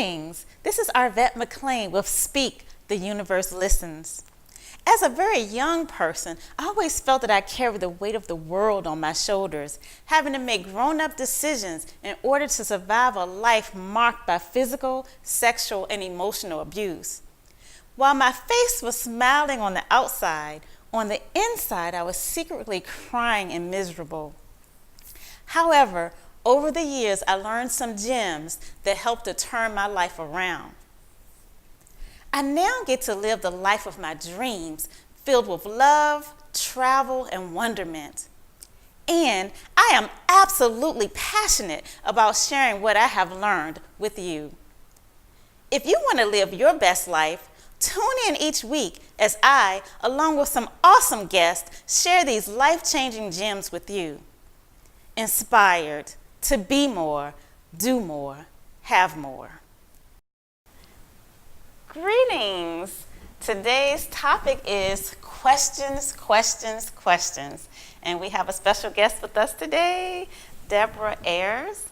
Greetings. This is Arvette McLean with Speak, the Universe Listens. As a very young person, I always felt that I carried the weight of the world on my shoulders, having to make grown-up decisions in order to survive a life marked by physical, sexual, and emotional abuse. While my face was smiling on the outside, on the inside I was secretly crying and miserable. However, over the years, I learned some gems that helped to turn my life around. I now get to live the life of my dreams, filled with love, travel, and wonderment. And I am absolutely passionate about sharing what I have learned with you. If you want to live your best life, tune in each week as I, along with some awesome guests, share these life-changing gems with you. Inspired to be more, do more, have more. Greetings. Today's topic is questions, questions, questions. And we have a special guest with us today, Deborah Ayers.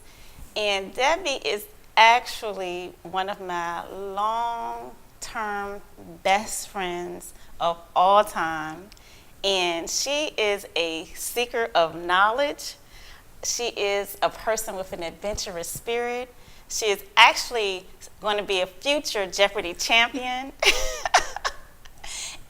And Debbie is actually one of my long-term best friends of all time. And she is a seeker of knowledge. She is a person with an adventurous spirit. She is actually going to be a future Jeopardy champion.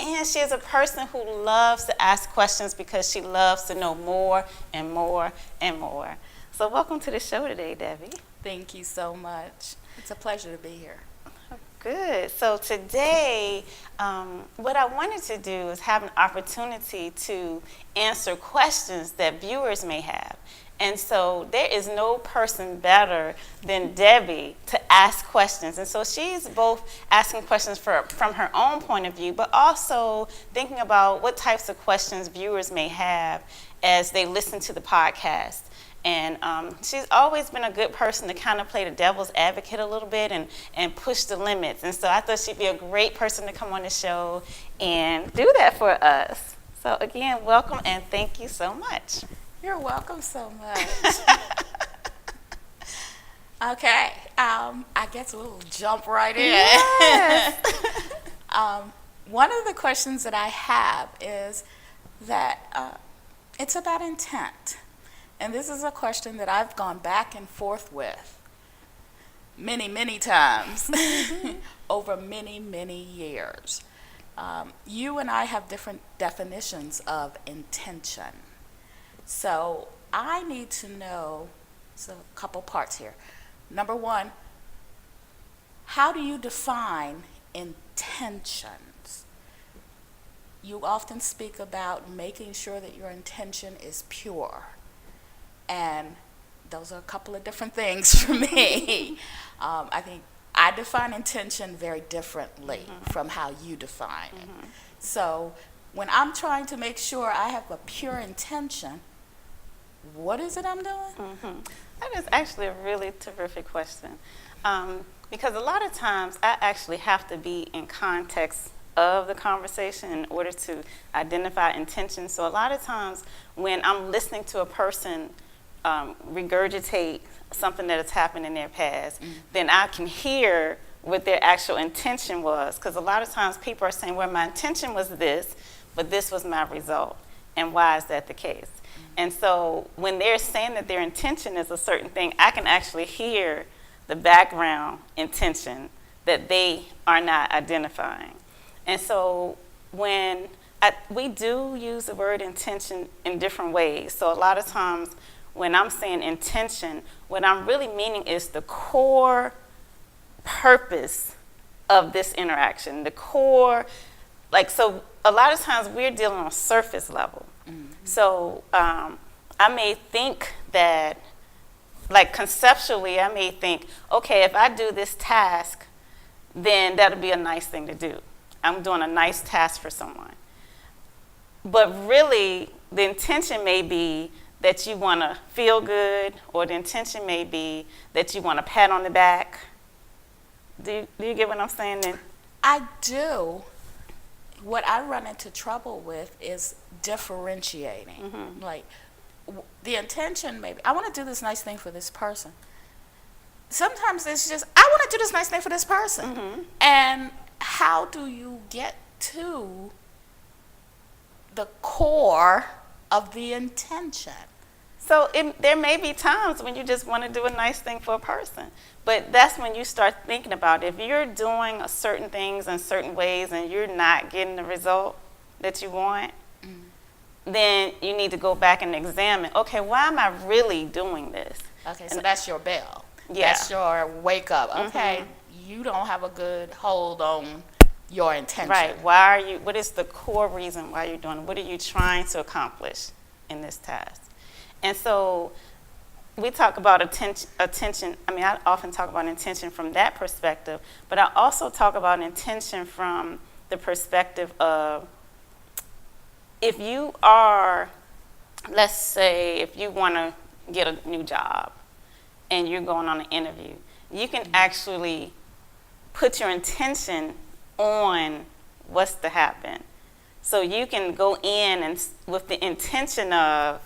And she is a person who loves to ask questions because she loves to know more and more and more. So welcome to the show today, Debbie. Thank you so much. It's a pleasure to be here. Good. So today, what I wanted to do is have an opportunity to answer questions that viewers may have. And so there is no person better than Debbie to ask questions. And so she's both asking questions from her own point of view, but also thinking about what types of questions viewers may have as they listen to the podcast. And she's always been a good person to kind of play the devil's advocate a little bit and push the limits. And so I thought she'd be a great person to come on the show and do that for us. So again, welcome and thank you so much. You're welcome so much. Okay, I guess we'll jump right in. Yes. One of the questions that I have is that it's about intent. And this is a question that I've gone back and forth with many, many times over many, many years. You and I have different definitions of intention. So I need to know, so a couple parts here. Number one, how do you define intentions? You often speak about making sure that your intention is pure. And those are a couple of different things for me. I think I define intention very differently from how you define it. So when I'm trying to make sure I have a pure intention, what is it I'm doing? That is actually a really terrific question. Because a lot of times I actually have to be in context of the conversation in order to identify intention. So a lot of times when I'm listening to a person regurgitate something that has happened in their past, then I can hear what their actual intention was. Because a lot of times people are saying, well, my intention was this, but this was my result. And why is that the case? And so when they're saying that their intention is a certain thing, I can actually hear the background intention that they are not identifying. And so when we do use the word intention in different ways. So a lot of times when I'm saying intention, what I'm really meaning is the core purpose of this interaction, the core, so a lot of times we're dealing on a surface level. So I may think that, conceptually, I may think, okay, if I do this task, then that'll be a nice thing to do. I'm doing a nice task for someone. But really, the intention may be that you want to feel good, or the intention may be that you want a pat on the back. Do you get what I'm saying then? I do. What I run into trouble with is differentiating. The intention maybe, I want to do this nice thing for this person. sometimes it's just, I want to do this nice thing for this person. And how do you get to the core of the intention? So there may be times when you just want to do a nice thing for a person, but that's when you start thinking about it. If you're doing certain things in certain ways and you're not getting the result that you want, then you need to go back and examine, okay, why am I really doing this? Okay, so that's your bell. Yeah. That's your wake up. Okay, you don't have a good hold on your intention. Right. What is the core reason why you're doing it? What are you trying to accomplish in this task? And so we talk about attention. I mean, I often talk about intention from that perspective, but I also talk about intention from the perspective of, if you are, let's say, if you want to get a new job and you're going on an interview, you can actually put your intention on what's to happen. So you can go in and with the intention of,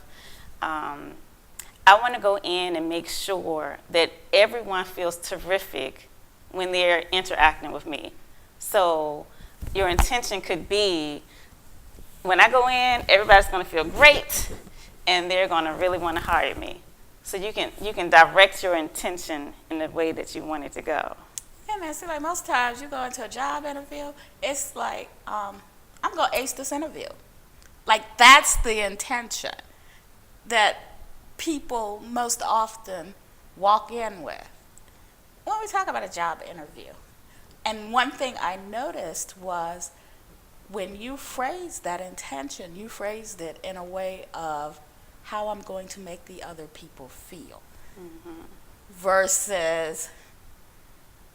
I want to go in and make sure that everyone feels terrific when they're interacting with me. So your intention could be, when I go in, everybody's going to feel great, and they're going to really want to hire me. So you can direct your intention in the way that you want it to go. Yeah, man. See, like most times you go into a job interview, it's like, I'm going to ace this interview. Like, that's the intention that people most often walk in with when we talk about a job interview. And one thing I noticed was, when you phrased that intention, you phrased it in a way of how I'm going to make the other people feel, versus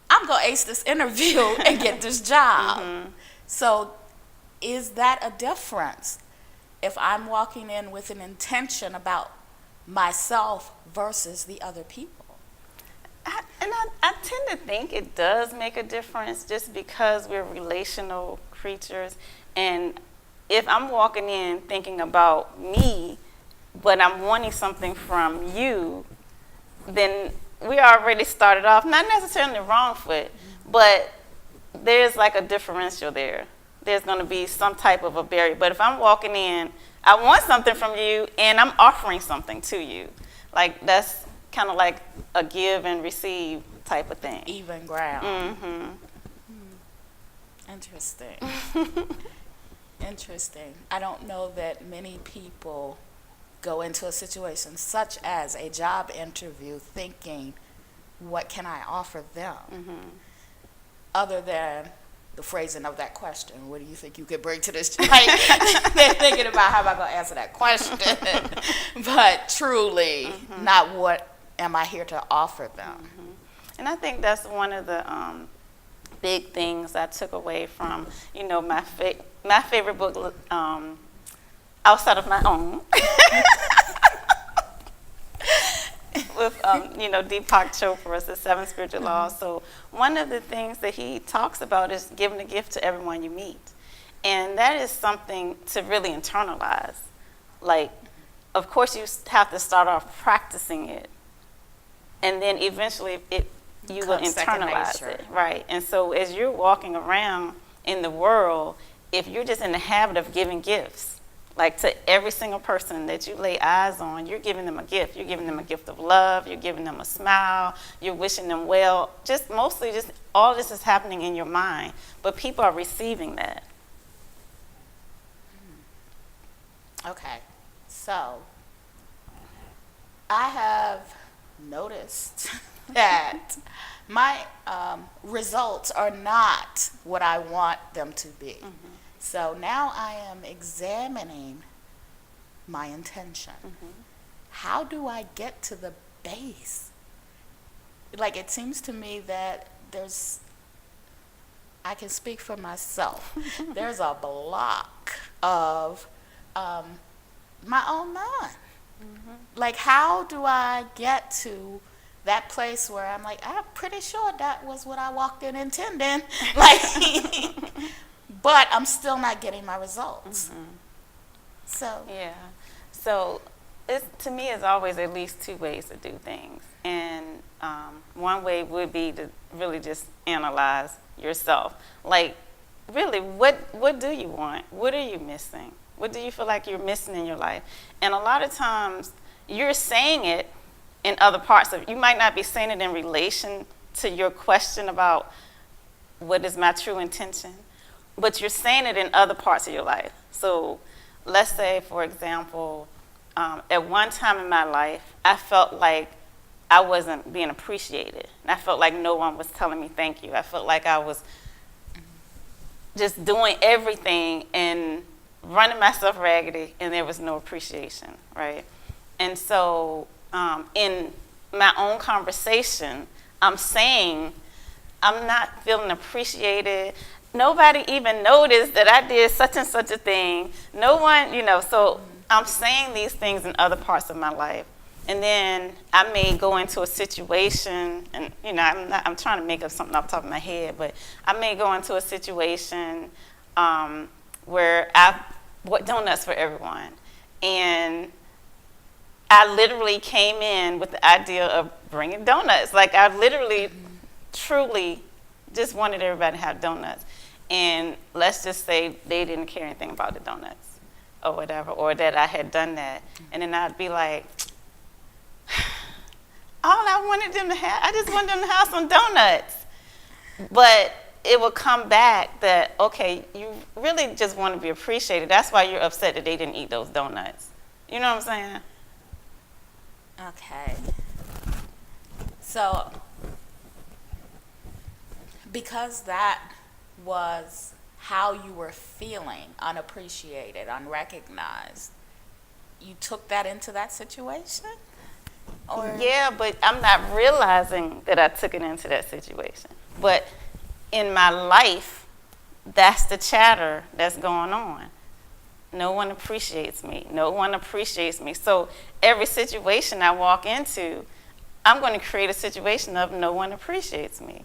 I'm going to ace this interview and get this job. So is that a difference if I'm walking in with an intention about myself versus the other people? I tend to think it does make a difference, just because we're relational creatures. And if I'm walking in thinking about me, but I'm wanting something from you, then we already started off, not necessarily wrong foot, but there's like a differential there. There's going to be some type of a barrier. But if I'm walking in, I want something from you, and I'm offering something to you. Like, that's kind of like a give and receive type of thing. Even ground. Interesting. Interesting. I don't know that many people go into a situation such as a job interview thinking, what can I offer them? Other than the phrasing of that question, what do you think you could bring to this? Like, they're thinking about, how am I going to answer that question? But truly, not what am I here to offer them. And I think that's one of the big things I took away from, my favorite book, outside of my own, with Deepak Chopra's The Seven Spiritual Laws. So one of the things that he talks about is giving a gift to everyone you meet, and that is something to really internalize. Like, of course, you have to start off practicing it, and then eventually you will internalize it, right? And so as you're walking around in the world, if you're just in the habit of giving gifts, like to every single person that you lay eyes on, you're giving them a gift. You're giving them a gift of love. You're giving them a smile. You're wishing them well. Just all this is happening in your mind, but people are receiving that. Okay, so I have noticed that my results are not what I want them to be. So now I am examining my intention. How do I get to the base? Like, it seems to me that I can speak for myself. There's a block of my own mind. Like, how do I get to that place where I'm like, I'm pretty sure that was what I walked in intending. Like, but I'm still not getting my results. So yeah. So to me, it's always at least two ways to do things. And one way would be to really just analyze yourself. Like, really, what do you want? What are you missing? What do you feel like you're missing in your life? And a lot of times, you're saying it in other parts of, you might not be saying it in relation to your question about what is my true intention, but you're saying it in other parts of your life. So let's say, for example, at one time in my life, I felt like I wasn't being appreciated. And I felt like no one was telling me thank you. I felt like I was just doing everything and running myself raggedy, and there was no appreciation, right? And so in my own conversation, I'm saying I'm not feeling appreciated. Nobody even noticed that I did such and such a thing. No one, so I'm saying these things in other parts of my life. And then I may go into a situation, and I'm trying to make up something off the top of my head, but I may go into a situation where I bought donuts for everyone. And I literally came in with the idea of bringing donuts. Like, I literally, truly just wanted everybody to have donuts. And let's just say they didn't care anything about the donuts or whatever, or that I had done that. And then I'd be like, all I wanted them to have, I just wanted them to have some donuts. But it will come back that, okay, you really just want to be appreciated. That's why you're upset that they didn't eat those donuts. You know what I'm saying? Okay. So, because that was how you were feeling, unappreciated, unrecognized, you took that into that situation? Or? Yeah, but I'm not realizing that I took it into that situation. But in my life, that's the chatter that's going on. No one appreciates me. No one appreciates me. So every situation I walk into, I'm going to create a situation of no one appreciates me.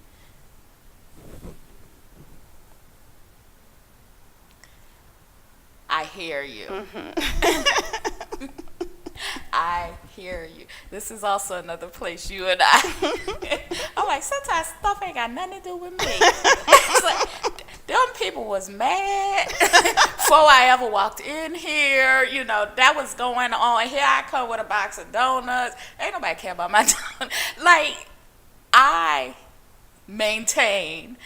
I hear you. Mm-hmm. I hear you. This is also another place you and I. I'm like, sometimes stuff ain't got nothing to do with me. It's like, them people was mad before I ever walked in here. That was going on. Here I come with a box of donuts. Ain't nobody care about my donuts. Like, I maintain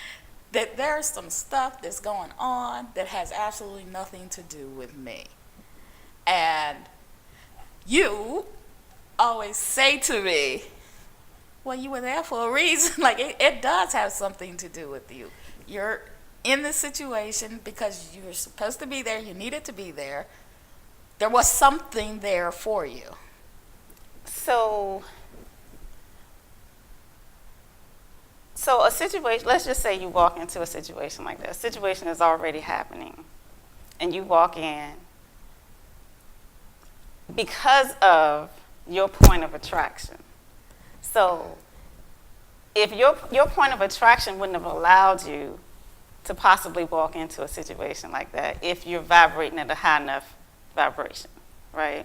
that there's some stuff that's going on that has absolutely nothing to do with me. And you always say to me, well, you were there for a reason. Like, it does have something to do with you. You're in this situation because you were supposed to be there. You needed to be there. There was something there for you. So a situation, let's just say you walk into a situation like that. A situation is already happening. And you walk in because of your point of attraction. So if your point of attraction wouldn't have allowed you to possibly walk into a situation like that if you're vibrating at a high enough vibration, right?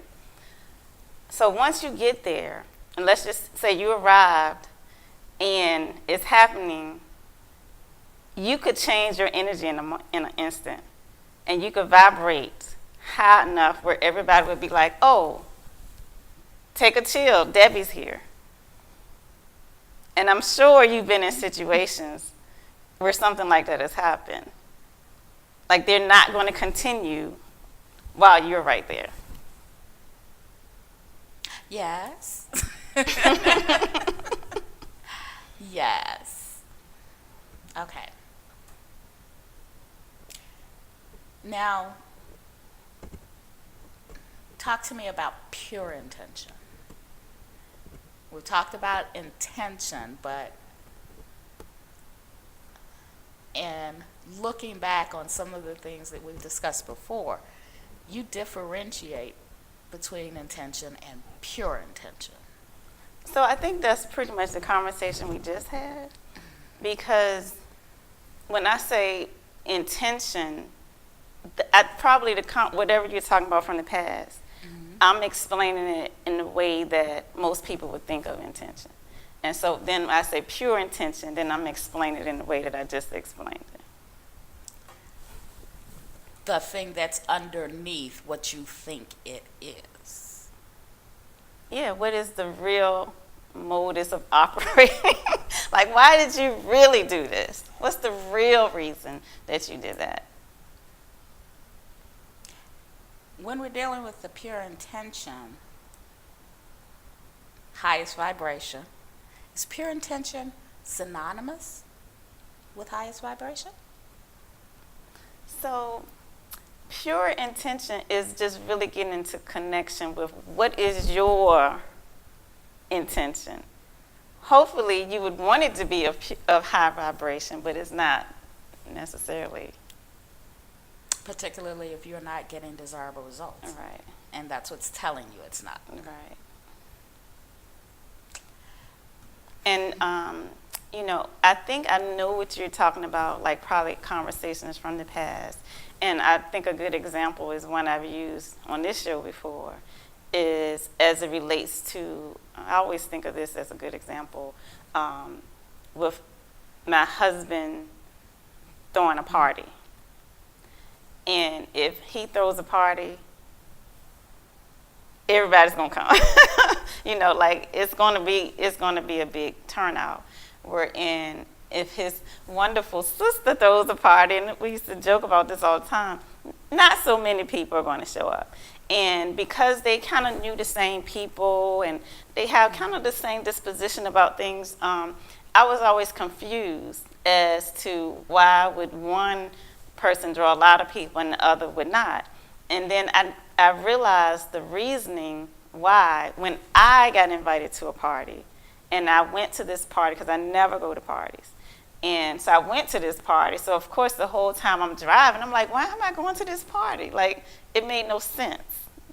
So once you get there, and let's just say you arrived and it's happening, you could change your energy in an instant, and you could vibrate high enough where everybody would be like, oh, take a chill, Debbie's here. And I'm sure you've been in situations where something like that has happened. Like, they're not going to continue while you're right there. Yes. Yes. Okay. Now, talk to me about pure intention. We talked about intention, but in looking back on some of the things that we've discussed before, you differentiate between intention and pure intention. So I think that's pretty much the conversation we just had, because when I say intention, probably whatever you're talking about from the past, I'm explaining it in the way that most people would think of intention. And so then I say pure intention, then I'm explaining it in the way that I just explained it. The thing that's underneath what you think it is. Yeah, what is the real modus of operating? Like, why did you really do this? What's the real reason that you did that? When we're dealing with the pure intention, highest vibration, is pure intention synonymous with highest vibration? So, pure intention is just really getting into connection with what is your intention. Hopefully, you would want it to be of high vibration, but it's not necessarily. Particularly if you're not getting desirable results. Right. And that's what's telling you it's not. Right. And, I think I know what you're talking about, like probably conversations from the past. And I think a good example is one I've used on this show before, is as it relates to, I always think of this as a good example, with my husband throwing a party. And if he throws a party, everybody's gonna come. Like it's gonna be a big turnout. Wherein if his wonderful sister throws a party, and we used to joke about this all the time, not so many people are gonna show up. And because they kind of knew the same people and they have kind of the same disposition about things, I was always confused as to why would one person draw a lot of people and the other would not. And then I realized the reasoning why when I got invited to a party, and I went to this party because I never go to parties. And so I went to this party. So of course the whole time I'm driving, I'm like, why am I going to this party? Like it made no sense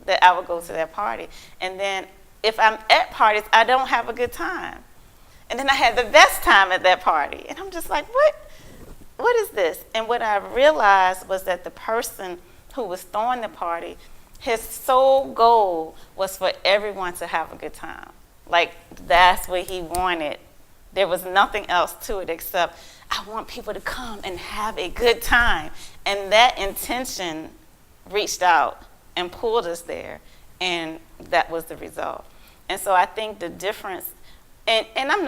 that I would go to that party. And then if I'm at parties, I don't have a good time. And then I had the best time at that party. And I'm just like, what is this? And what I realized was that the person who was throwing the party, his sole goal was for everyone to have a good time. Like, that's what he wanted. There was nothing else to it except, I want people to come and have a good time. And that intention reached out and pulled us there, and that was the result. And so I think the difference, and I'm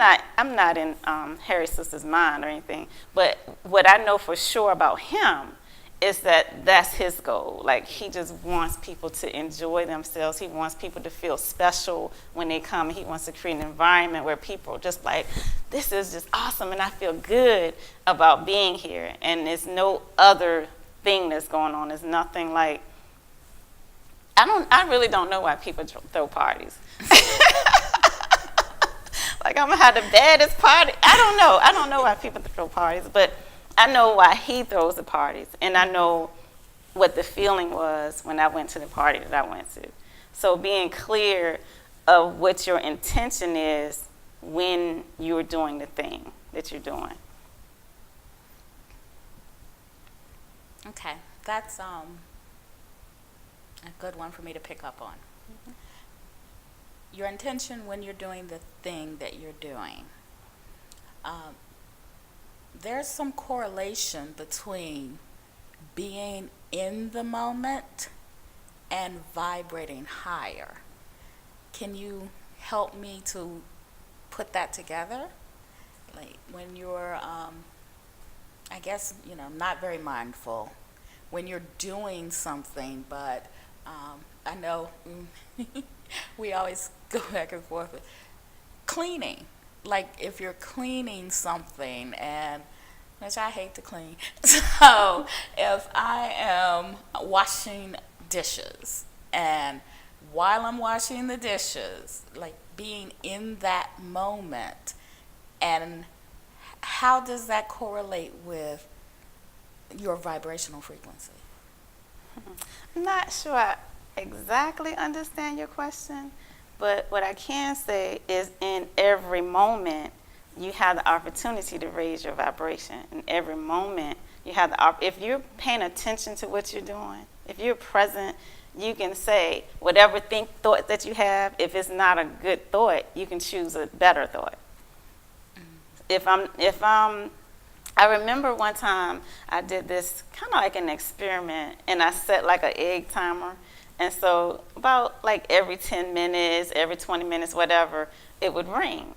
not in Harry's sister's mind or anything, but what I know for sure about him is that that's his goal. Like, he just wants people to enjoy themselves. He wants people to feel special when they come. He wants to create an environment where people are just like, this is just awesome, and I feel good about being here. And there's no other thing that's going on. There's nothing like, I really don't know why people throw parties. Like, I'm gonna have the baddest party. I don't know why people throw parties, but I know why he throws the parties, and I know what the feeling was when I went to the party that I went to. So being clear of what your intention is when you're doing the thing that you're doing. Okay, that's a good one for me to pick up on. Mm-hmm. Your intention when you're doing the thing that you're doing. There's some correlation between being in the moment and vibrating higher. Can you help me to put that together? Like when you're, I guess, not very mindful, when you're doing something, but I know we always go back and forth with cleaning. Like if you're cleaning something, and which I hate to clean, so if I am washing dishes, and while I'm washing the dishes, like being in that moment, and how does that correlate with your vibrational frequency? I'm not sure I exactly understand your question, but what I can say is in every moment, you have the opportunity to raise your vibration. In every moment, you have if you're paying attention to what you're doing, if you're present, you can say whatever thought that you have, if it's not a good thought, you can choose a better thought. I remember one time I did this kind of like an experiment, and I set like an egg timer. And so about like every 10 minutes, every 20 minutes, whatever, it would ring.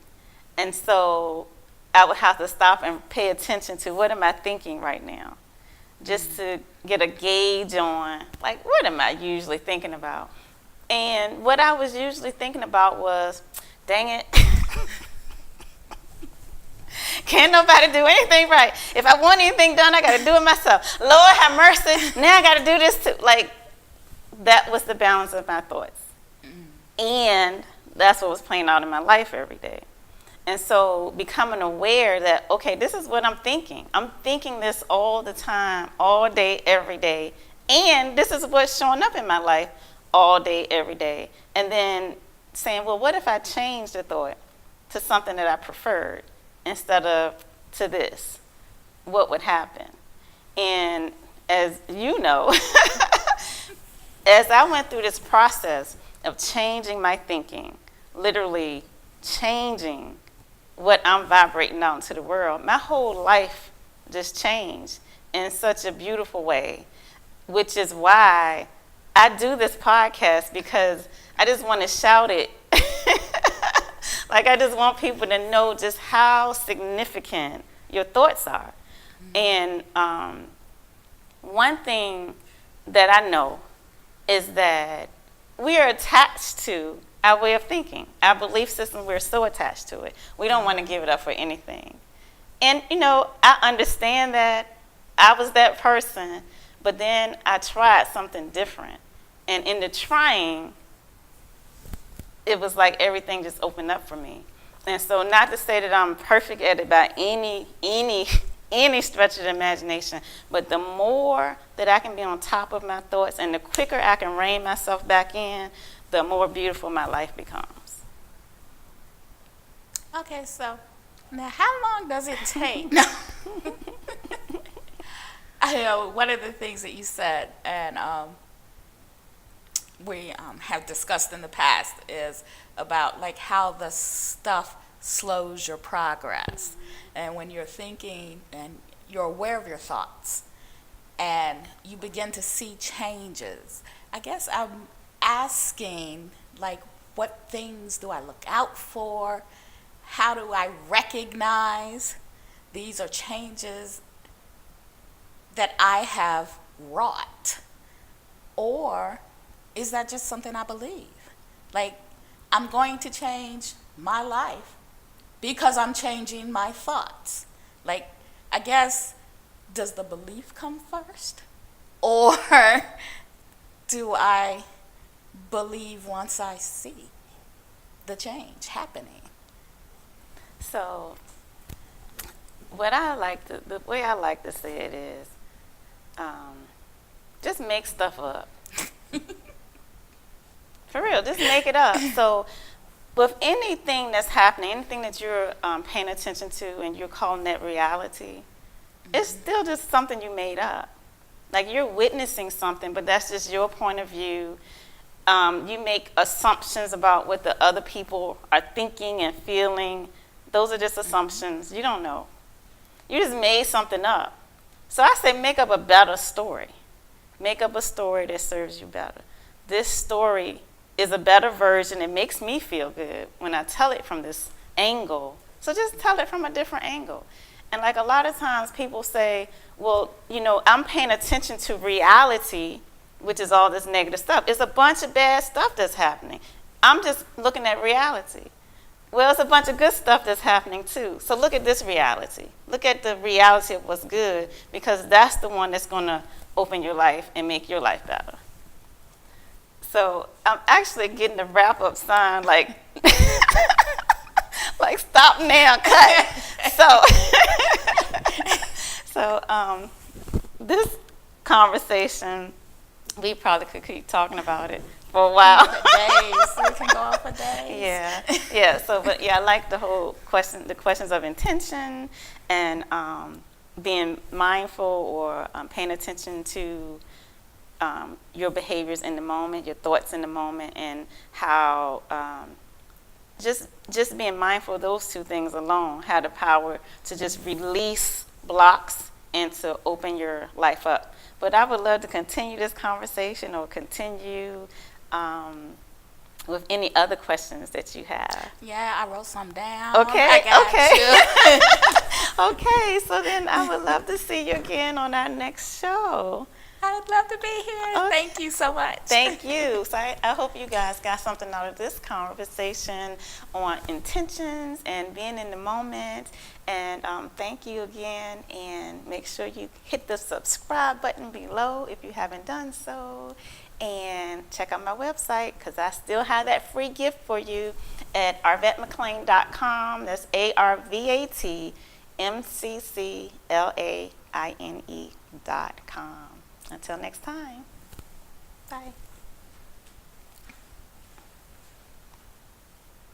And so I would have to stop and pay attention to what am I thinking right now, just to get a gauge on, like, what am I usually thinking about? And what I was usually thinking about was, dang it, can't nobody do anything right. If I want anything done, I got to do it myself. Lord have mercy, now I got to do this too. Like, that was the balance of my thoughts. And that's what was playing out in my life every day. And so becoming aware that, okay, this is what I'm thinking. I'm thinking this all the time, all day, every day. And this is what's showing up in my life all day, every day. And then saying, well, what if I changed the thought to something that I preferred instead of to this? What would happen? And as you know, as I went through this process of changing my thinking, literally changing what I'm vibrating out into the world, my whole life just changed in such a beautiful way, which is why I do this podcast, because I just want to shout it. Like, I just want people to know just how significant your thoughts are. And one thing that I know is that we are attached to our way of thinking, our belief system. We're so attached to it. We don't want to give it up for anything. And, you know, I understand that I was that person, but then I tried something different. And in the trying, it was like everything just opened up for me. And so, not to say that I'm perfect at it by any stretch of the imagination, but the more that I can be on top of my thoughts and the quicker I can rein myself back in, the more beautiful my life becomes. Okay, so now how long does it take? I know one of the things that you said, and we have discussed in the past, is about like how the stuff slows your progress. And when you're thinking and you're aware of your thoughts and you begin to see changes, I guess I'm asking, like, what things do I look out for? How do I recognize these are changes that I have wrought? Or is that just something I believe? Like, I'm going to change my life because I'm changing my thoughts. Like, I guess, does the belief come first? Or do I believe once I see the change happening? So, what I like to, the way I like to say it is, just make stuff up. For real, just make it up. So, with anything that's happening, anything that you're paying attention to and you're calling that reality, it's still just something you made up. Like, you're witnessing something, but that's just your point of view. You make assumptions about what the other people are thinking and feeling. Those are just assumptions. You don't know. You just made something up. So I say make up a better story. Make up a story that serves you better. This story is a better version. It makes me feel good when I tell it from this angle. So just tell it from a different angle. And like a lot of times people say, well, you know, I'm paying attention to reality, which is all this negative stuff. It's a bunch of bad stuff that's happening. I'm just looking at reality. Well, it's a bunch of good stuff that's happening too. So look at this reality. Look at the reality of what's good, because that's the one that's going to open your life and make your life better. So I'm actually getting the wrap-up sign, like, like stop now, cut. So this conversation, we probably could keep talking about it for a while. Days, we can go on for days. Yeah. So, but yeah, I like the whole question, the questions of intention and being mindful or paying attention to your behaviors in the moment, your thoughts in the moment, and how just being mindful of those two things alone have the power to just release blocks and to open your life up. But I would love to continue this conversation or continue with any other questions that you have. Yeah, I wrote some down. Okay, I got you. Okay, so then I would love to see you again on our next show. I would love to be here. Okay. Thank you so much. Thank you. So I hope you guys got something out of this conversation on intentions and being in the moment. And thank you again. And make sure you hit the subscribe button below if you haven't done so. And check out my website because I still have that free gift for you at arvetmcclain.com. That's ARVATMCCLAINE.com. Until next time, bye.